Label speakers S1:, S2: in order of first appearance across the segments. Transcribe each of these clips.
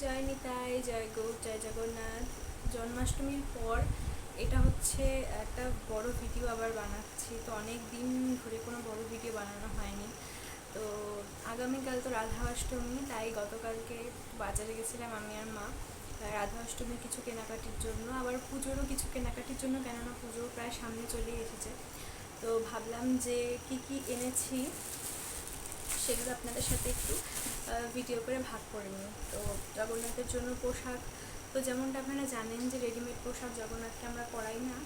S1: জয় নিতাই, জয় গৌর, জয় জগন্নাথ। জন্মাষ্টমীর পর এটা হচ্ছে একটা বড় ভিডিও আবার বানাচ্ছি। তো অনেক দিন ধরে কোনো বড় ভিডিও বানানো হয়নি। তো আগামীকাল তো রাধা অষ্টমী, তাই গতকালকে বাজারে গেছিলাম আমি আর মা রাধা অষ্টমীর কিছু কেনাকাটির জন্য, আবার পুজোরও কিছু কেনাকাটির জন্য, কেননা পুজো প্রায় সামনে চলেই এসেছে। তো ভাবলাম যে কি কি এনেছি সেগুলো আপনাদের সাথে একটু ভিডিও করে ভাগ করে নিই। তো জগন্নাথের জন্য পোশাক, তো যেমনটা আপনারা জানেন যে রেডিমেড পোশাক জগন্নাথকে আমরা পরাই না,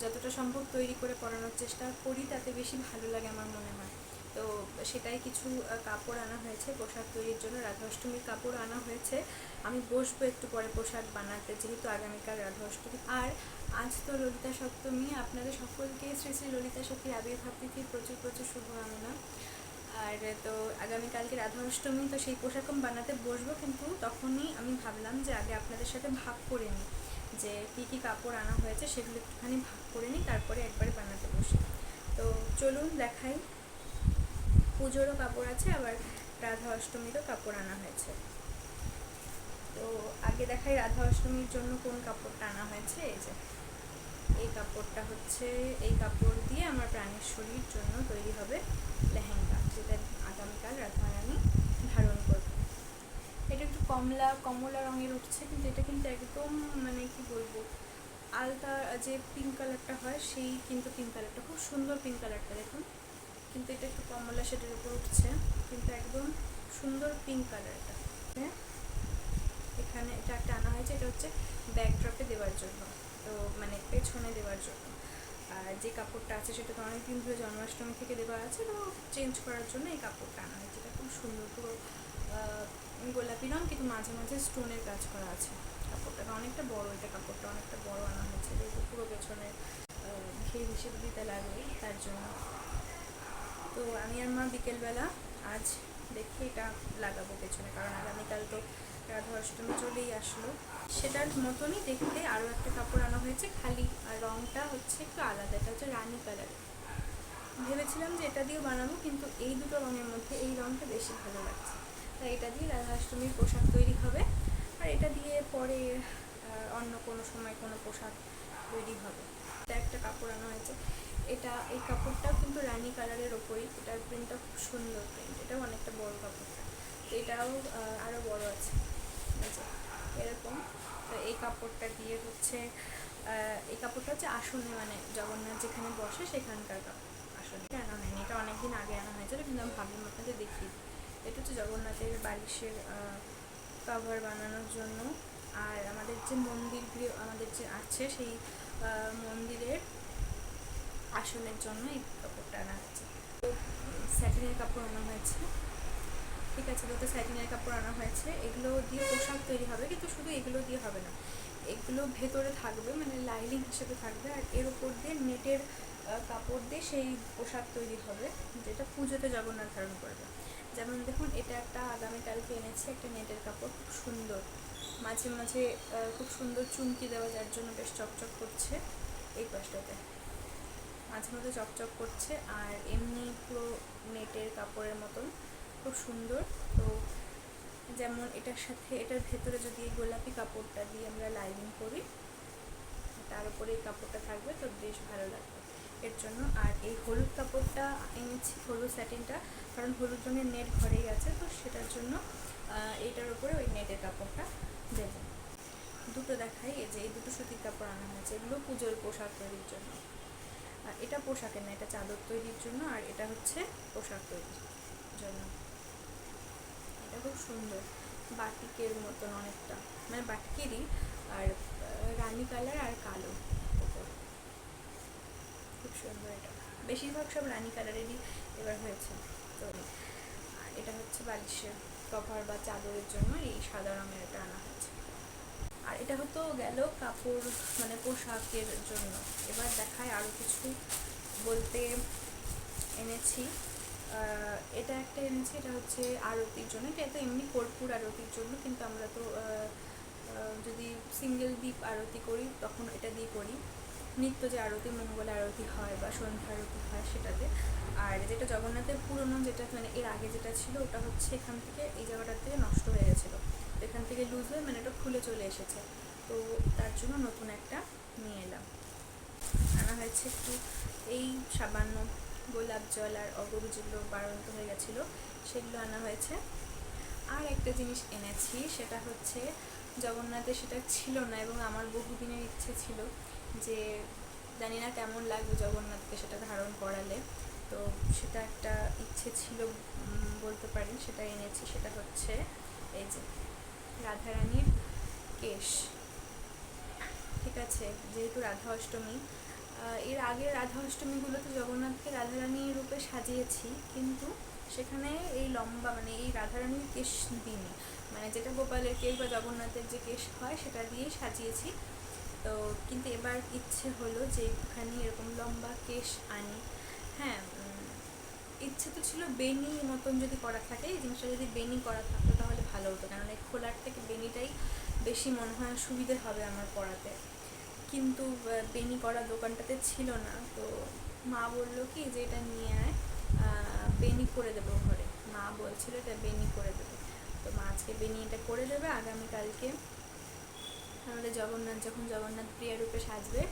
S1: যতটা সম্ভব তৈরি করে পরানোর চেষ্টা করি, তাতে বেশি ভালো লাগে আমার মনে হয়। তো সেটাই কিছু কাপড় আনা হয়েছে পোশাক তৈরির জন্য, রাধা অষ্টমীর কাপড় আনা হয়েছে। আমি বসবো একটু পরে পোশাক বানাতে, যেহেতু আগামীকাল রাধা অষ্টমী। আর আজ তো ললিতা সপ্তমী, আপনাদের সকলকে শ্রী শ্রী ললিতা সতীর আবির্ভাব তিথির প্রচুর প্রচুর শুভকামনা। আর তো আগামীকালকে রাধা অষ্টমী, তো সেই পোশাকও বানাতে বসবো, কিন্তু তখনই আমি ভাবলাম যে আগে আপনাদের সাথে ভাগ করে নিই যে কী কী কাপড় আনা হয়েছে, সেগুলো একটুখানি ভাগ করে নিই, তারপরে একবারে বানাতে বসি। তো চলুন দেখাই। পুজোরও কাপড় আছে, আবার রাধা অষ্টমীরও কাপড় আনা হয়েছে। তো আগে দেখাই রাধা অষ্টমীর জন্য কোন কাপড়টা আনা হয়েছে। এই যে এই কাপড়টা হচ্ছে, এই কাপড় দিয়ে আমার প্রাণেশ্বরীর জন্য তৈরি হবে লেহেঙ্গা, যেটা আগামীকাল রাধারানী ধারণ করবে। এটা একটু কমলা রঙের উঠছে, কিন্তু এটা কিন্তু একদম মানে কি বলবো, আলতা যে পিঙ্ক কালারটা হয় সেই কিন্তু পিঙ্ক কালারটা, খুব সুন্দর পিঙ্ক কালারটা দেখুন। কিন্তু এটা একটু কমলা শেডের উপর উঠছে, কিন্তু একদম সুন্দর পিঙ্ক কালার এটা। হ্যাঁ, এখানে এটা একটা আনা হয়েছে, এটা হচ্ছে ব্যাকড্রপে দেওয়ার জন্য, তো মানে পেছনে দেওয়ার জন্য। আর যে কাপড়টা আছে সেটা তো অনেকদিন ধরে জন্মাষ্টমী থেকে দেওয়া আছে, তো চেঞ্জ করার জন্য এই কাপড়টা আনা হয়েছে। এটা খুব সুন্দর, পুরো গোলাপি রঙ, কিন্তু মাঝে মাঝে স্টোনের কাজ করা আছে। কাপড়টা অনেকটা বড়, এটা কাপড়টা অনেকটা বড় আনা হয়েছে, যেহেতু পুরো পেছনে ঘের হিসেবে দিতে লাগবে তার জন্য। তো আমি আর মা বিকেলবেলা আজ দেখি এটা লাগাবো পেছনে, কারণ আগামীকাল তো রাধা অষ্টমী চলেই আসলো। সেটার মতনই দেখতে আরও একটা কাপড় আনা হয়েছে, খালি আর রঙটা হচ্ছে একটু আলাদা, এটা হচ্ছে রানি কালার। ভেবেছিলাম যে এটা দিয়েও বানাবো, কিন্তু এই দুটো রঙের মধ্যে এই রঙটা বেশি ভালো লাগছে, তাই এটা দিয়ে রাধা অষ্টমীর পোশাক তৈরি হবে। আর এটা দিয়ে পরে অন্য কোনো সময় কোনো পোশাক তৈরি হবে। এটা একটা কাপড় আনা হয়েছে, এই কাপড়টাও কিন্তু রানি কালারের ওপরই, এটার প্রিন্টটা খুব সুন্দর প্রিন্ট, এটাও অনেকটা বড় কাপড়টা, তো এটাও আরও বড় আছে এরকম। তো এই কাপড়টা দিয়ে হচ্ছে, এই কাপড়টা হচ্ছে আসনে, মানে জগন্নাথ যেখানে বসে সেখানকার আসনে আনা হয়নি, এটা অনেকদিন আগে আনা হয়েছিল, কিন্তু আমি ভাবলাম আপনাদের দেখি। এটা হচ্ছে জগন্নাথের বালিশের কভার বানানোর জন্য। আর আমাদের যে মন্দির গৃহ আমাদের যে আছে, সেই মন্দিরের আসনের জন্য এই কাপড়টা আনা হয়েছে। তো স্যাটিনের কাপড় আনা হয়েছে, ঠিক আছে, দুটো স্যাটিনের কাপড় আনা হয়েছে। এগুলো দিয়ে পোশাক তৈরি হবে, কিন্তু শুধু এগুলো দিয়ে হবে না, এগুলো ভেতরে থাকবে, মানে লাইনিং হিসেবে থাকবে, আর এর উপর দিয়ে নেটের কাপড় দিয়ে সেই পোশাক তৈরি হবে, যেটা পুজোতে জগন্নাথ ধারণ করবে। যেমন দেখুন, এটা একটা আগামীকালকে এনেছি, একটা নেটের কাপড়, খুব সুন্দর, মাঝে মাঝে খুব সুন্দর চুমকি দেওয়া, যার জন্য বেশ চকচক করছে এই পাশটাতে, মাঝে মাঝে চকচক করছে। আর এমনি পুরো নেটের কাপড়ের মতন খুব সুন্দর। তো যেমন এটার সাথে, এটার ভেতরে যদি এই গোলাপি কাপড়টা দিয়ে আমরা লাইনিং করি, তার উপরে এই কাপড়টা থাকবে, তো বেশ ভালো লাগবে এর জন্য। আর এই হলুদ কাপড়টা এনেছি, হলুদ স্যাটিনটা, কারণ হলুদ রঙের নেট ঘরেই আছে, তো সেটার জন্য এইটার উপরে ওই নেটের কাপড়টা দেব। দুটো দেখাই, এই যে এই দুটো সুতির কাপড় আনা হয়েছে, এগুলো পুজোর পোশাক তৈরির জন্য। আর এটা পোশাকের না, এটা চাদর তৈরির জন্য, আর এটা হচ্ছে পোশাক তৈরির জন্য। এটা খুব সুন্দর, বাটিকের মতন অনেকটা, মানে বাটিকেরই, আর রানি কালার আর কালো ওপর, খুব সুন্দর। এটা বেশিরভাগ সব রানি কালারেরই এবার হয়েছে। তো আর এটা হচ্ছে বালিশের কভার বা চাদরের জন্য এই সাদা রঙের এটা আনা হয়েছে। আর এটা হতো গেল কাপড়, মানে পোশাকের জন্য। এবার দেখায় আরও কিছু বলতে এনেছি। এটা একটা এনেছি, এটা হচ্ছে আরতির জন্য, এটা তো এমনি কর্পূর আরতির জন্য, কিন্তু আমরা তো যদি সিঙ্গেল দ্বীপ আরতি করি তখন এটা দিয়ে করি, নিত্য যে আরতি, মঙ্গল আরতি হয় বা সন্ধ্যা আরতি হয় সেটাতে। আর যেটা জগন্নাথের পুরনো, যেটা মানে এর আগে যেটা ছিল, ওটা হচ্ছে এখান থেকে, এই জায়গাটার থেকে নষ্ট হয়ে গেছিলো, এখান থেকে থেকে লুজ হয়ে মানে এটা খুলে চলে এসেছে, তো তার জন্য নতুন একটা নিয়ে এলাম। আনা হয়েছে একটু এই সামান্য গোলাপ জল আর অগরু যেগুলো বাড়ন্ত হয়ে গেছিলো সেগুলো আনা হয়েছে। আর একটা জিনিস এনেছি, সেটা হচ্ছে জগন্নাথের সেটা ছিল না এবং আমার বহুদিনের ইচ্ছে ছিল যে জানি না কেমন লাগবে জগন্নাথকে সেটা ধারণ করালে, তো সেটা একটা ইচ্ছে ছিল বলতে পারি, সেটা এনেছি। সেটা হচ্ছে এই যে রাধারানীর কেশ। ঠিক আছে, যেহেতু রাধা অষ্টমী, এর আগের রাধা অষ্টমীগুলোতে জগন্নাথকে রাধারানী রূপে সাজিয়েছি, কিন্তু সেখানে এই লম্বা মানে এই রাধারানীর কেশ দিইনি, মানে যেটা গোপালের কেশ বা জগন্নাথের যে কেশ হয় সেটা দিয়েই সাজিয়েছি। তো কিন্তু এবার ইচ্ছে হলো যে একটুখানি এরকম লম্বা কেশ আনি। হ্যাঁ, ইচ্ছে তো ছিল বেনি মতন যদি করা থাকে, এই জিনিসটা যদি বেনি করা থাকতো তাহলে ভালো হতো, কারণ এই খোলার থেকে বেনিটাই বেশি মনে হয় সুবিধে হবে আমার পড়াতে। কিন্তু বেনি করা দোকানটাতে ছিল না, তো মা বললো কি যে এটা নিয়ে আয়, বেনি করে দেবো ঘরে। মা বলছিল এটা বেনি করে দেবে, তো মা আজকে বেনি এটা করে দেবে। আগামীকালকে আমাদের জগন্নাথ যখন জগন্নাথ প্রিয়া রূপে সাজবে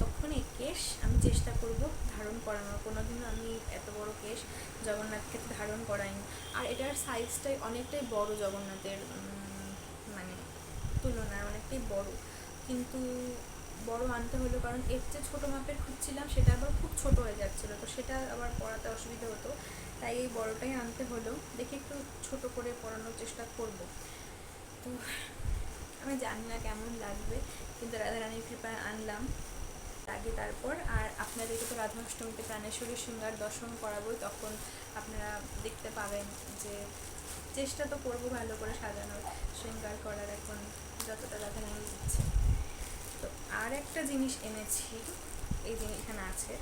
S1: তখন এই কেশ আমি চেষ্টা করব ধারণ করানোর। কোনোদিনও আমি এত বড় কেশ জগন্নাথকে ধারণ করাইনি, আর এটার সাইজটাই অনেকটাই বড় জগন্নাথের মানে তুলনায় অনেকটাই বড়, কিন্তু বড় আনতে হলো কারণ এর যে ছোটো মাপের খুঁজছিলাম সেটা আবার খুব ছোট হয়ে যাচ্ছিলো, তো সেটা আবার পরাতে অসুবিধা হতো, তাই এই বড়টাই আনতে হলো। দেখি একটু ছোট করে পরানোর চেষ্টা করব। তো আমি জানি না কেমন লাগবে, কিন্তু রাধারানীর কৃপায় আনলাম আগে। তারপর আর আপনাদেরকে তো রাধা অষ্টমীতে প্রাণেশ্বরী শৃঙ্গার দর্শন করাবোই, তখন আপনারা দেখতে পাবেন যে চেষ্টা তো করবো ভালো করে সাজানোর, শৃঙ্গার করার এখন যতটা রাধারানী দিচ্ছে। তো আর একটা জিনিস এনেছি, এই জিনিস এখানে আছে,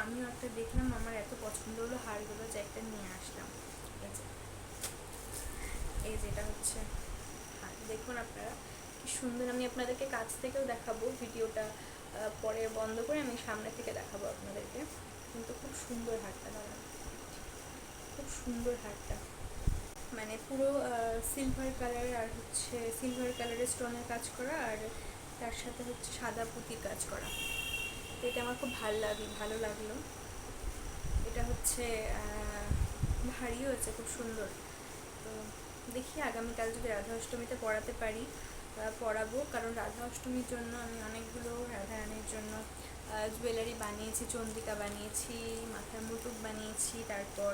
S1: আমিও একটা দেখলাম আমার এত পছন্দ হলো হারগুলো যে একটা নিয়ে আসলাম। এই যেটা হচ্ছে হার, দেখুন আপনারা কি সুন্দর। আমি আপনাদেরকে কাছ থেকেও দেখাবো, ভিডিওটা পরে বন্ধ করে আমি সামনে থেকে দেখাবো আপনাদেরকে, কিন্তু খুব সুন্দর হারটা, দাঁড়ান, খুব সুন্দর হারটা, মানে পুরো সিলভার কালার আর হচ্ছে সিলভার কালারের স্টোনের কাজ করা, আর তার সাথে হচ্ছে সাদা পুঁতির কাজ করা। তো এটা আমার খুব ভালো লাগলো। এটা হচ্ছে ভারী হয়েছে, খুব সুন্দর। তো দেখি আগামীকাল যদি রাধা অষ্টমীতে পড়াতে পারি পড়াবো, কারণ রাধা অষ্টমীর জন্য আমি অনেকগুলো রাধারানীর জন্য জুয়েলারি বানিয়েছি, চন্দ্রিকা বানিয়েছি, মাথার মুকুট বানিয়েছি, তারপর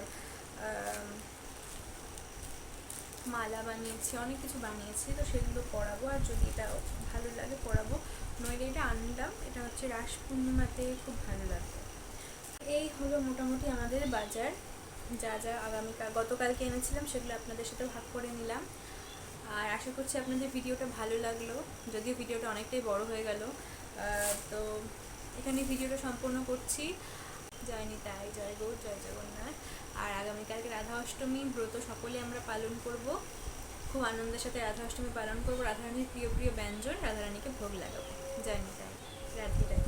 S1: মালা বানিয়েছি, অনেক কিছু বানিয়েছি, তো সেগুলো পরাবো। আর যদি এটা ভালো লাগে পরাবো, নইলে এটা আনলাম, এটা হচ্ছে রাস পূর্ণিমাতে খুব ভালো লাগবে। এই হলো মোটামুটি আমাদের বাজার, যা যা গতকালকে এনেছিলাম সেগুলো আপনাদের সাথে ভাগ করে নিলাম। আর আশা করছি আপনাদের ভিডিওটা ভালো লাগলো, যদিও ভিডিওটা অনেকটাই বড় হয়ে গেল। তো এখানে ভিডিওটা সম্পূর্ণ করছি। জয় নিতাই, জয় গৌর, জয় জগন্নাথ। আর আগামীকালকে রাধা অষ্টমী ব্রত সকলে আমরা পালন করব, খুব আনন্দের সাথে রাধা অষ্টমী পালন করব। রাধারানীর প্রিয় প্রিয় ব্যঞ্জন রাধারানীকে ভোগ লাগাবো। জয় নিতাই, রাধে রাধে।